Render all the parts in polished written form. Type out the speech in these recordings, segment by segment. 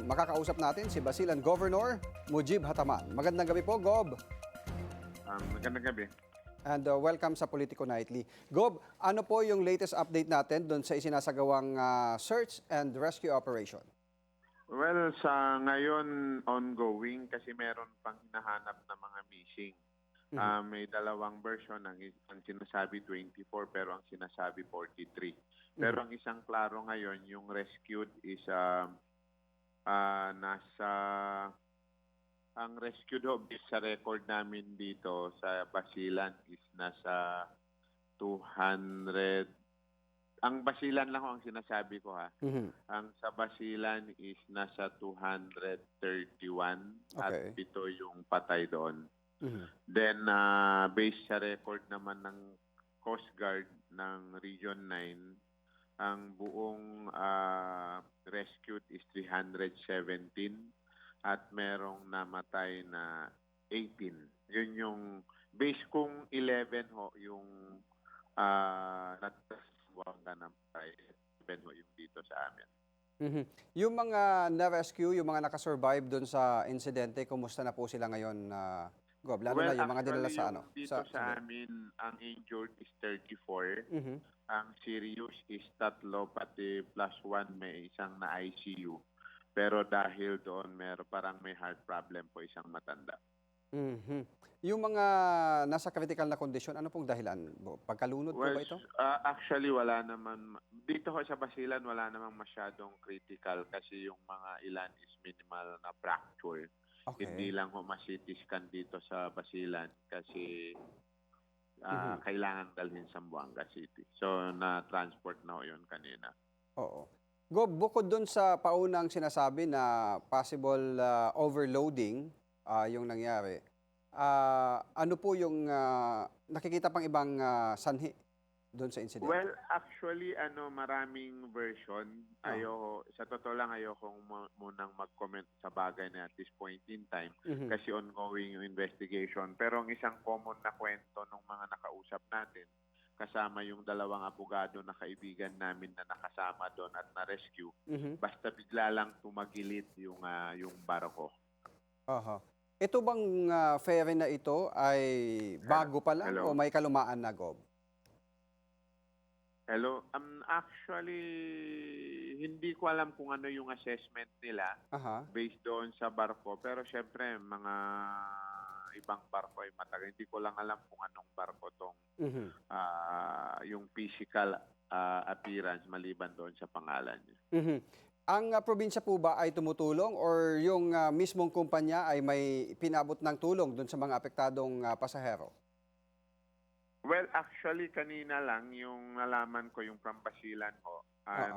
makakausap natin si Basilan Governor Mujib Hataman. Magandang gabi po, Gob. Magandang gabi. And welcome sa Politico Nightly. Gob, ano po yung latest update natin doon sa isinasagawang search and rescue operation? Well, sa ngayon ongoing kasi meron pang hinahanap na mga missing. May dalawang version, ang sinasabi 24 pero ang sinasabi 43. Pero ang isang klaro ngayon, yung rescued is ang rescued sa record namin dito sa Basilan is nasa 200. Ang Basilan lang ang sinasabi ko ha. Ang sa Basilan is nasa 231 at Okay. ito yung patay doon. Then, based sa record naman ng Coast Guard ng Region 9, ang buong rescued is 317 at merong namatay na 18. Yun yung base kung 11 ho yung nataswang na namatay. 11 ho yung dito sa amin. Yung mga na-rescue, yung mga nakasurvive doon sa insidente, kumusta na po sila ngayon, Gob? Lalo na yung mga dinala sa ano? Dito sa amin, ang injured is 34. Ang serious is 3, pati +1 may isang na ICU. Pero dahil doon parang may heart problem po isang matanda. Yung mga nasa critical na kondisyon, ano pong dahilan? Pagkalunod po ba ito? Actually, wala naman. Dito ho sa Basilan, wala namang masyadong critical kasi yung mga ilan is minimal na fracture. Okay. Hindi lang ho ma-CT scan dito sa Basilan kasi kailangan dalhin sa Buanga City. So, na-transport na ho yun kanina. Oo. Gob, bukod doon sa paunang sinasabi na possible overloading yung nangyari, ano po yung nakikita pang ibang sanhi doon sa incident? Well, actually, maraming version. Sa totoo lang, ayokong munang mag-comment sa bagay na at this point in time kasi ongoing yung investigation. Pero ang isang common na kwento ng mga nakausap natin, kasama yung dalawang abogado na kaibigan namin na nakasama doon at na-rescue, basta bigla lang tumagilid yung barko. Aha. Ito bang ferry na ito ay bago pa lang o may kalumaan na, Gob? Hello. Actually, hindi ko alam kung ano yung assessment nila based doon sa barko. Pero syempre, mga ibang barko ay matagal. Hindi ko lang alam kung anong barko tong yung physical appearance maliban doon sa pangalan niya. Ang probinsya po ba ay tumutulong or yung mismong kumpanya ay may pinabot ng tulong doon sa mga apektadong pasahero? Well, actually, kanina lang yung nalaman ko yung from Basilan ho,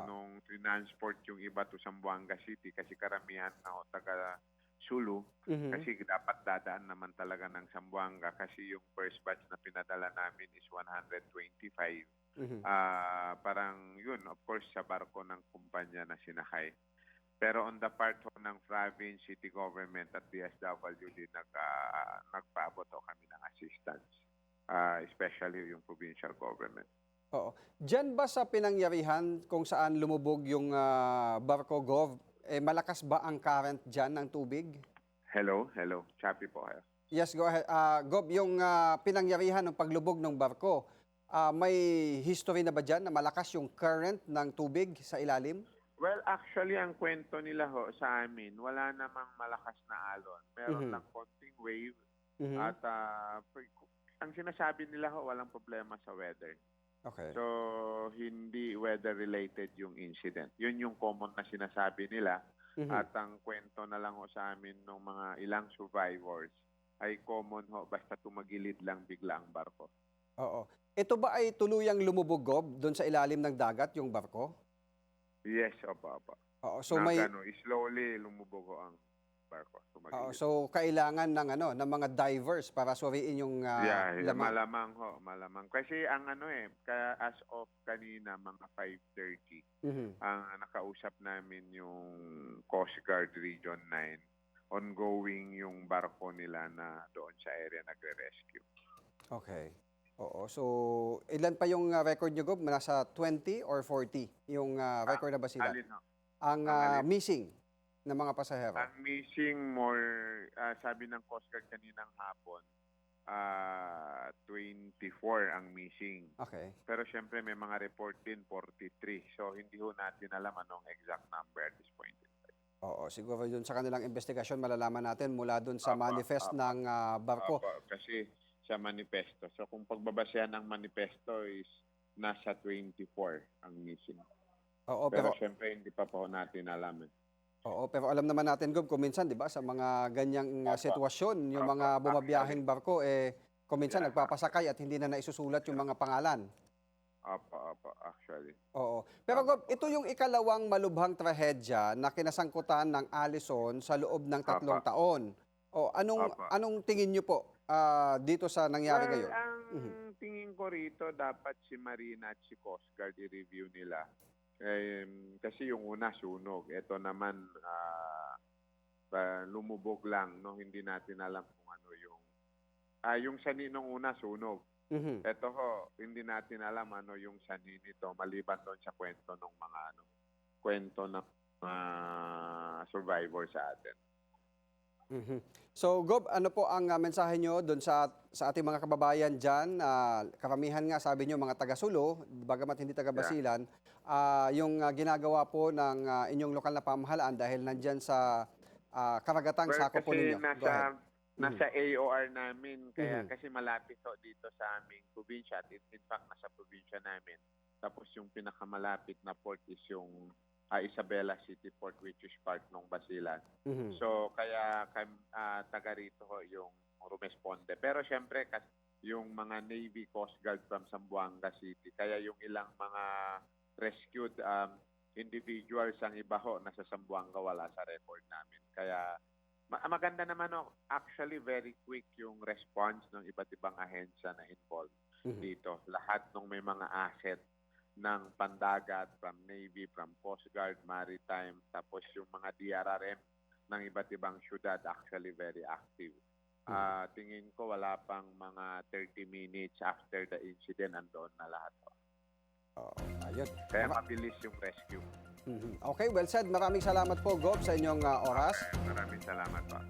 nung transport yung iba to Zamboanga City kasi karamihan na ho taga Sulu kasi dapat dadaan naman talaga ng Zamboanga kasi yung first batch na pinadala namin is 125. Parang yun, of course, sa barko ng kumpanya na sinakay. Pero on the part ho ng province, city government at DSWD, nagpaabot ho kami ng assistance. Especially yung provincial government. Oo. Diyan ba sa pinangyarihan kung saan lumubog yung barko, Gov, malakas ba ang current dyan ng tubig? Hello. Chappy po kayo. Yes, go ahead. Gov, yung pinangyarihan ng paglubog ng barko, may history na ba dyan na malakas yung current ng tubig sa ilalim? Well, actually, ang kwento nila ho sa amin, wala namang malakas na alon. Meron lang konting wave at ang sinasabi nila ho, walang problema sa weather. Okay. So, hindi weather-related yung incident. Yun yung common na sinasabi nila. At ang kwento na lang ho sa amin ng mga ilang survivors ay common ho, basta tumagilid lang bigla ang barko. Oo. Ito ba ay tuluyang lumubog, Gob, doon sa ilalim ng dagat, yung barko? Yes, opo. Oo. So may slowly lumubog ho ang barko. Tumagilid. so kailangan ng mga divers para suriin yung laman. Malamang. Kasi ang as of kanina mga 5:30, ang nakausap namin yung Coast Guard Region 9, ongoing yung barko nila na doon sa area nagre-rescue. Okay. Oo. So, ilan pa yung record nyo, Gob? Nasa 20 or 40 yung record na ba sila? Alin ho? Ang missing. ng mga pasahero? Ang missing sabi ng Coast Guard kaninang hapon, 24 ang missing. Okay. Pero syempre may mga report din 43. So hindi ho natin alam anong exact number at this point in time. Oo, siguro yun sa kanilang investigasyon malalaman natin mula dun sa Apa, manifest apa. ng barko. Kasi sa manifesto. So kung pagbabasehan ng manifesto is nasa 24 ang missing. Oo, Pero pero syempre hindi pa po natin alam. Oo, pero alam naman natin, Gob, kung minsan, di ba, sa mga ganyang sitwasyon, yung mga bumabiyahing barko, kung minsan nagpapasakay at hindi na naisusulat yung mga pangalan. Apa, actually. Oo. Pero, Gob, ito yung ikalawang malubhang trahedya na kinasangkutan ng Allison sa loob ng 3 taon. O, anong tingin nyo po dito sa nangyari Well, ngayon? ang tingin ko rito, dapat si Marina at si Coast Guard i-review nila. Kasi yung una sunog, ito naman lumubog lang, no? Hindi natin alam kung ano yung sani nung una sunog. Mhm. Ito ho, hindi natin alam ano yung sani nito maliban doon sa kwento ng mga kwento ng survivor sa atin. Mhm. So, Gob, ano po ang mensahe nyo doon sa ating mga kababayan dyan? Karamihan nga, sabi nyo, mga taga-Sulo, bagamat hindi taga-Basilan, yung ginagawa po ng inyong lokal na pamahalaan dahil nandyan sa karagatang sakop po kasi ninyo. Go ahead. nasa AOR namin, kaya kasi malapit ho dito sa aming probinsya. At in fact, nasa probinsya namin. Tapos yung pinakamalapit na port is yung Isabela City Port, which is part ng Basilan. Mhm. So, kaya taga rito ho yung rumesponde. Pero syempre, yung mga Navy Coast Guard from Zamboanga City, kaya yung ilang mga rescued individuals, ang iba ho, nasa Zamboanga, wala sa record namin. Kaya maganda naman ho, actually very quick yung response ng iba't ibang ahensya na involved dito. Lahat ng may mga asset ng pandagat, from Navy, from Coast Guard, Maritime, tapos yung mga DRRM ng iba't ibang syudad, actually very active. Tingin ko wala pang mga 30 minutes after the incident, andoon na lahat. Oo, ayun. Kaya mabilis yung rescue. Mhm. Okay, well said. Maraming salamat po, Gob, sa inyong oras. Maraming salamat po.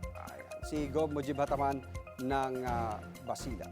Si Gob Mujib Hataman ng Basilan.